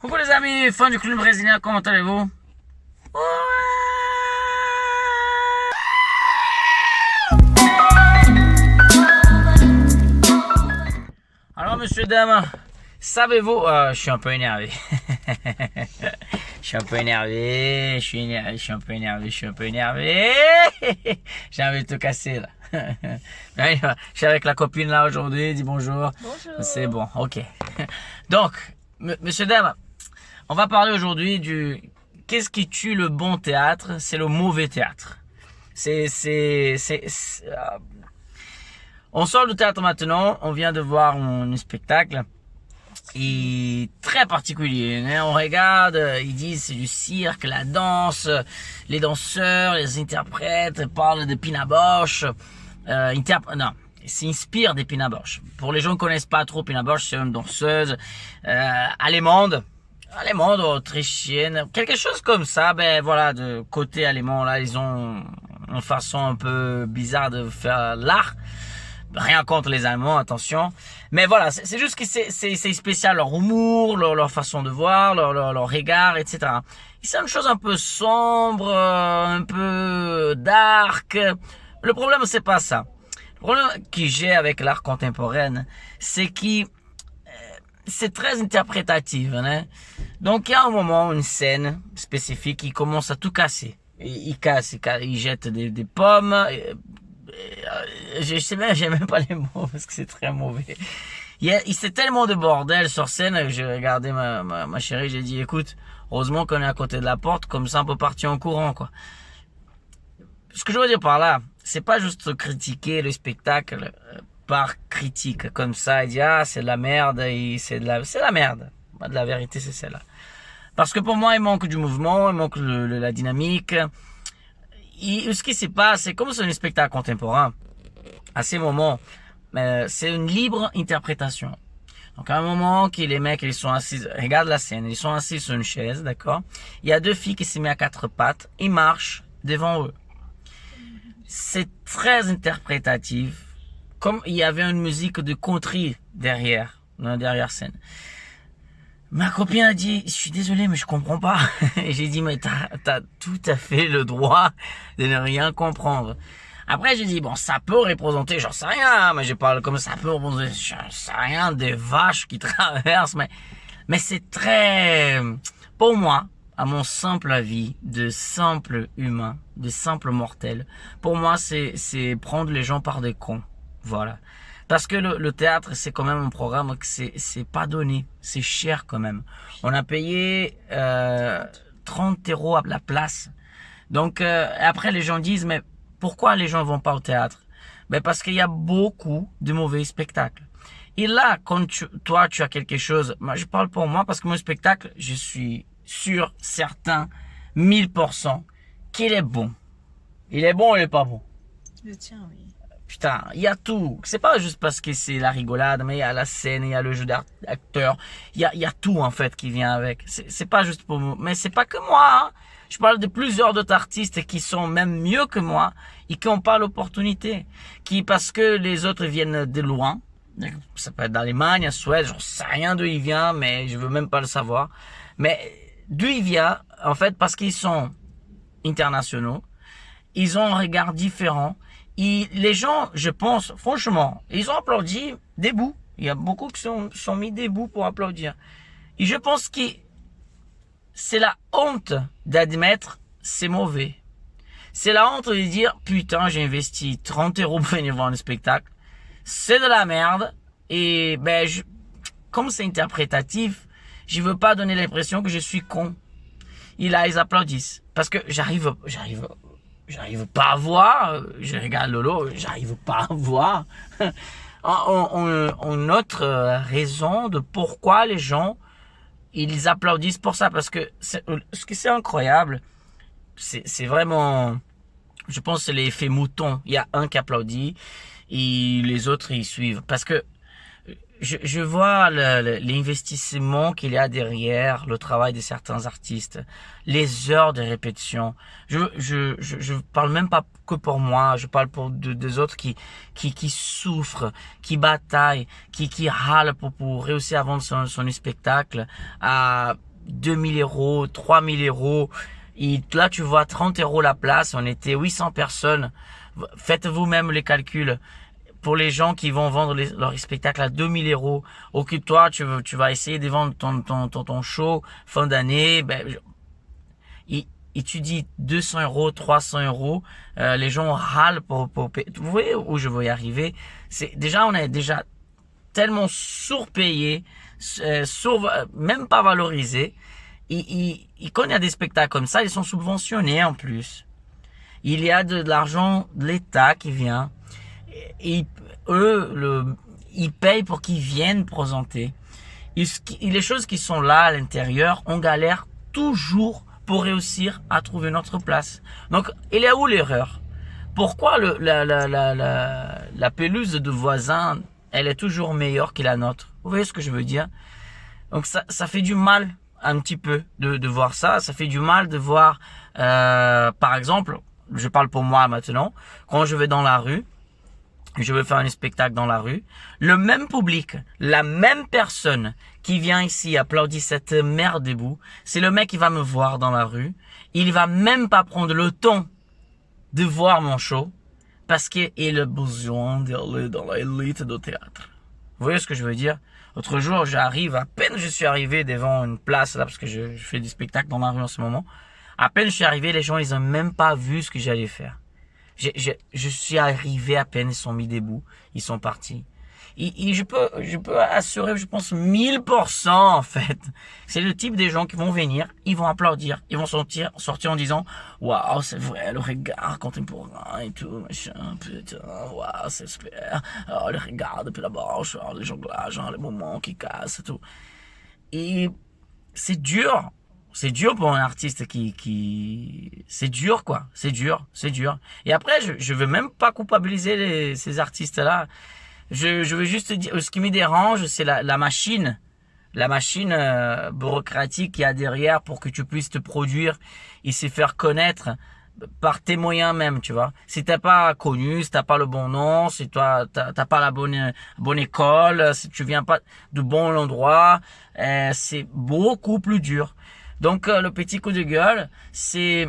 Coucou les amis, fans du club brésilien, comment allez-vous? Alors monsieur, dame, savez-vous... je suis un peu énervé. Je suis un peu énervé, je suis énervé, je suis un peu énervé, je suis un peu énervé. J'ai envie de tout casser là. Je suis avec la copine là aujourd'hui, dis bonjour. Bonjour. C'est bon, ok. Donc, monsieur, dame, on va parler aujourd'hui du... Qu'est-ce qui tue le bon théâtre? C'est le mauvais théâtre. On sort du théâtre maintenant, on vient de voir un spectacle. Et très particulier, hein. On regarde, ils disent c'est du cirque, la danse, les danseurs, les interprètes parlent de Pina Bausch, non, s'inspirent des Pina Bausch. Pour les gens qui connaissent pas trop Pina Bausch, c'est une danseuse allemande, autrichienne, quelque chose comme ça. Ben voilà, de côté allemand là, ils ont une façon un peu bizarre de faire l'art. Rien contre les Allemands, attention. Mais voilà, c'est juste que c'est spécial, leur humour, leur façon de voir, leur regard, etc. C'est une chose un peu sombre, un peu dark. Le problème, c'est pas ça. Le problème que j'ai avec l'art contemporain, c'est que c'est très interprétatif, hein. Donc, il y a un moment, une scène spécifique, il commence à tout casser. Il casse, il jette des pommes. J'ai même pas les mots parce que c'est très mauvais. Il s'est tellement de bordel sur scène. J'ai regardé ma chérie, j'ai dit écoute, heureusement qu'on est à côté de la porte, comme ça on peut partir en courant, quoi. Ce que je veux dire par là, c'est pas juste critiquer le spectacle par critique comme ça et dire ah c'est de la merde, c'est la merde. La vérité c'est celle-là. Parce que pour moi il manque du mouvement, il manque la dynamique. Ce qui se passe, c'est comme c'est un spectacle contemporain, à ces moments, c'est une libre interprétation. Donc à un moment que les mecs ils sont assis, regarde la scène, ils sont assis sur une chaise, d'accord? Il y a deux filles qui se mettent à quatre pattes, ils marchent devant eux. C'est très interprétatif, comme il y avait une musique de country derrière, dans la derrière scène. Ma copine a dit, je suis désolé, mais je comprends pas. Et j'ai dit, mais t'as tout à fait le droit de ne rien comprendre. Après, j'ai dit, bon, ça peut représenter, j'en sais rien, mais je parle comme ça peut représenter, j'en sais rien, des vaches qui traversent, mais c'est très, pour moi, à mon simple avis, de simple humain, de simple mortel, pour moi, c'est prendre les gens par des cons. Voilà. Parce que le théâtre, c'est quand même un programme que c'est pas donné. C'est cher quand même. On a payé 30 € à la place. Donc, après, les gens disent, mais pourquoi les gens vont pas au théâtre? Ben parce qu'il y a beaucoup de mauvais spectacles. Et là, quand toi, tu as quelque chose... Moi, je parle pour moi parce que mon spectacle, je suis sûr, certain, 1000% qu'il est bon. Il est bon ou il est pas bon? Le tien, oui. Putain, il y a tout. C'est pas juste parce que c'est la rigolade, mais il y a la scène, il y a le jeu d'acteur. Il y a tout, en fait, qui vient avec. C'est pas juste pour moi. Mais c'est pas que moi, hein. Je parle de plusieurs d'autres artistes qui sont même mieux que moi et qui n'ont pas l'opportunité. Qui, parce que les autres viennent de loin. Ça peut être d'Allemagne, à Suède, j'en sais rien d'où il vient, mais je veux même pas le savoir. Mais d'où il vient, en fait, parce qu'ils sont internationaux. Ils ont un regard différent. Et les gens, je pense, franchement, ils ont applaudi debout. Il y a beaucoup qui sont mis debout pour applaudir. Et je pense que c'est la honte d'admettre c'est mauvais. C'est la honte de dire, putain, j'ai investi 30 € pour venir voir un spectacle. C'est de la merde. Et ben, comme c'est interprétatif, je veux pas donner l'impression que je suis con. Et là, ils applaudissent. Parce que j'arrive pas à voir, je regarde Lolo, j'arrive pas à voir. Une autre raison de pourquoi les gens, ils applaudissent pour ça. Parce que ce qui c'est incroyable, c'est vraiment, je pense que c'est l'effet mouton. Il y a un qui applaudit et les autres, ils suivent. Parce que je vois l'investissement qu'il y a derrière le travail de certains artistes, les heures de répétition. Je parle même pas que pour moi, je parle pour des autres qui souffrent, qui bataillent, qui râlent pour réussir à vendre son spectacle à 2000 euros, 3000 euros. Et là, tu vois 30 euros la place. On était 800 personnes. Faites vous-même les calculs. Pour les gens qui vont vendre leur spectacle à 2000 euros, occupe-toi, tu vas essayer de vendre ton show fin d'année. Et tu dis 200 euros, 300 euros, les gens râlent pour payer. Vous voyez où je veux y arriver? Déjà, on est déjà tellement surpayé, même pas valorisé. Et quand il y a des spectacles comme ça, ils sont subventionnés en plus. Il y a de l'argent de l'État qui vient. Et ils payent pour qu'ils viennent présenter. Et les choses qui sont là à l'intérieur, on galère toujours pour réussir à trouver notre place. Donc, il est où l'erreur? Pourquoi la pelouse de voisin, elle est toujours meilleure que la nôtre? Vous voyez ce que je veux dire? Donc, ça fait du mal un petit peu de voir ça. Ça fait du mal de voir, par exemple, je parle pour moi maintenant, quand je vais dans la rue, je veux faire un spectacle dans la rue, le même public, la même personne qui vient ici applaudir cette merde debout, c'est le mec qui va me voir dans la rue. Il va même pas prendre le temps de voir mon show parce qu'il a besoin d'aller dans l'élite du théâtre. Vous voyez ce que je veux dire? L'autre jour, j'arrive, à peine je suis arrivé devant une place là, parce que je fais des spectacles dans la rue en ce moment. À peine je suis arrivé, les gens, ils ont même pas vu ce que j'allais faire. Je suis arrivé à peine, ils sont mis debout, ils sont partis. Et je peux assurer, je pense 1000% en fait. C'est le type des gens qui vont venir, ils vont applaudir, ils vont sortir en disant waouh, c'est vrai, le regard contemporain et tout, machin, putain, waouh, c'est super. Oh, le regard depuis là-bas, oh, les jonglages, les moments qui cassent et tout. Et c'est dur. C'est dur pour un artiste c'est dur quoi, c'est dur. Et après, je veux même pas culpabiliser ces artistes-là. Je veux juste dire, ce qui me dérange, c'est la machine bureaucratique qu'il y a derrière pour que tu puisses te produire et se faire connaître par tes moyens même, tu vois. Si t'es pas connu, si t'as pas le bon nom, si toi t'as pas la bonne école, si tu viens pas du bon endroit, c'est beaucoup plus dur. Donc le petit coup de gueule, c'est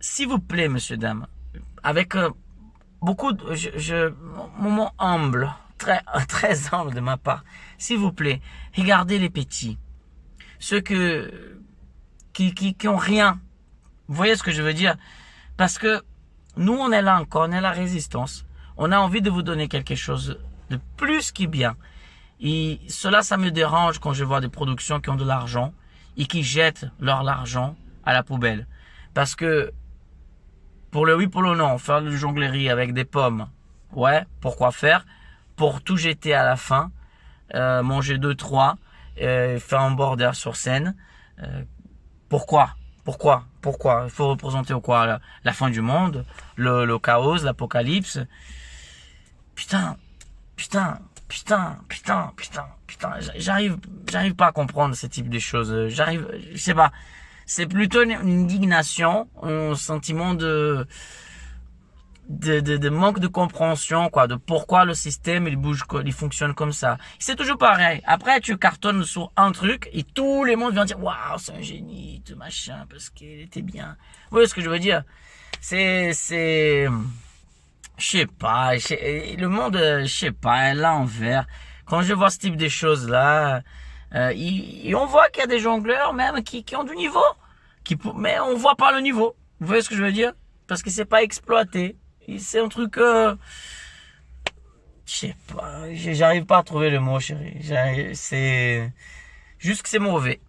s'il vous plaît, monsieur, dame, avec beaucoup de moment humble, très humble de ma part, s'il vous plaît, regardez les petits, ceux qui ont rien. Vous voyez ce que je veux dire? Parce que nous, on est là encore, on est la résistance. On a envie de vous donner quelque chose de plus qui bien. Et cela, ça me dérange quand je vois des productions qui ont de l'argent et qui jettent leur argent à la poubelle. Parce que pour le oui, pour le non, faire de jonglerie avec des pommes, ouais, pourquoi faire? Pour tout jeter à la fin, manger 2-3, faire un bordel sur scène. Pourquoi? Il faut représenter quoi? La fin du monde, le chaos, l'apocalypse. Putain. J'arrive pas à comprendre ce type de choses. Je sais pas. C'est plutôt une indignation, un sentiment de manque de compréhension, quoi, de pourquoi le système, il fonctionne comme ça. C'est toujours pareil. Après, tu cartonnes sur un truc et tout le monde vient dire, waouh, c'est un génie, tout machin, parce qu'il était bien. Vous voyez ce que je veux dire? Je sais pas, le monde, je sais pas, est l'envers. Quand je vois ce type de choses-là, et on voit qu'il y a des jongleurs même qui ont du niveau, mais on voit pas le niveau. Vous voyez ce que je veux dire? Parce que c'est pas exploité. C'est un truc, je sais pas, j'arrive pas à trouver le mot, chérie. C'est juste que c'est mauvais.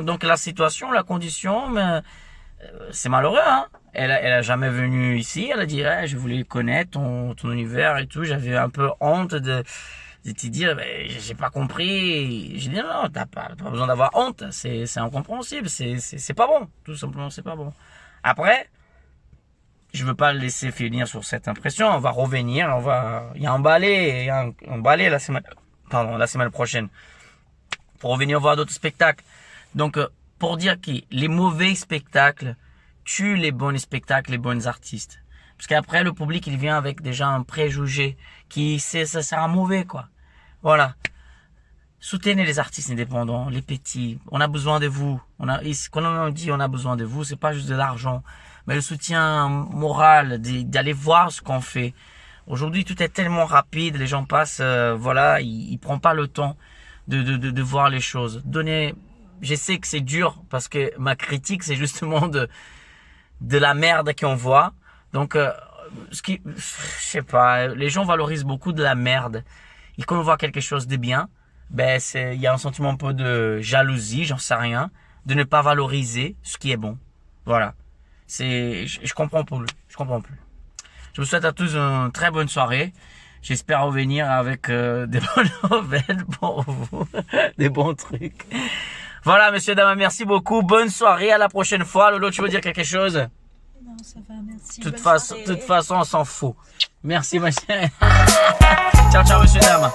Donc la situation, la condition, mais c'est malheureux, hein. Elle a jamais venu ici. Elle a dit, je voulais connaître ton univers et tout. J'avais un peu honte de te dire, j'ai pas compris. J'ai dit, non, t'as pas besoin d'avoir honte. C'est incompréhensible. C'est pas bon. Tout simplement, c'est pas bon. Après, je veux pas le laisser finir sur cette impression. On va revenir. Il y a un balai la semaine prochaine. Pour revenir voir d'autres spectacles. Donc, pour dire que les mauvais spectacles tuent les bons spectacles, les bons artistes. Parce qu'après, le public, il vient avec déjà un préjugé ça sera mauvais, quoi. Voilà. soutenez les artistes indépendants, les petits. On a besoin de vous. Quand on dit on a besoin de vous, c'est pas juste de l'argent, mais le soutien moral, d'aller voir ce qu'on fait. Aujourd'hui, tout est tellement rapide, les gens passent, voilà, ils prennent pas le temps de voir les choses. Je sais que c'est dur parce que ma critique, c'est justement de la merde qu'on voit. Donc, je sais pas, les gens valorisent beaucoup de la merde. Et quand on voit quelque chose de bien, ben il y a un sentiment un peu de jalousie, j'en sais rien, de ne pas valoriser ce qui est bon. Voilà. Je comprends plus. Je comprends plus. Je vous souhaite à tous une très bonne soirée. J'espère revenir avec des bonnes nouvelles pour vous, des bons trucs. Voilà, messieurs, dames, merci beaucoup. Bonne soirée, à la prochaine fois. Lolo, tu veux dire quelque chose? Non, ça va, merci. De toute façon, on s'en fout. Merci, ma chérie. Ciao, ciao, messieurs, dames.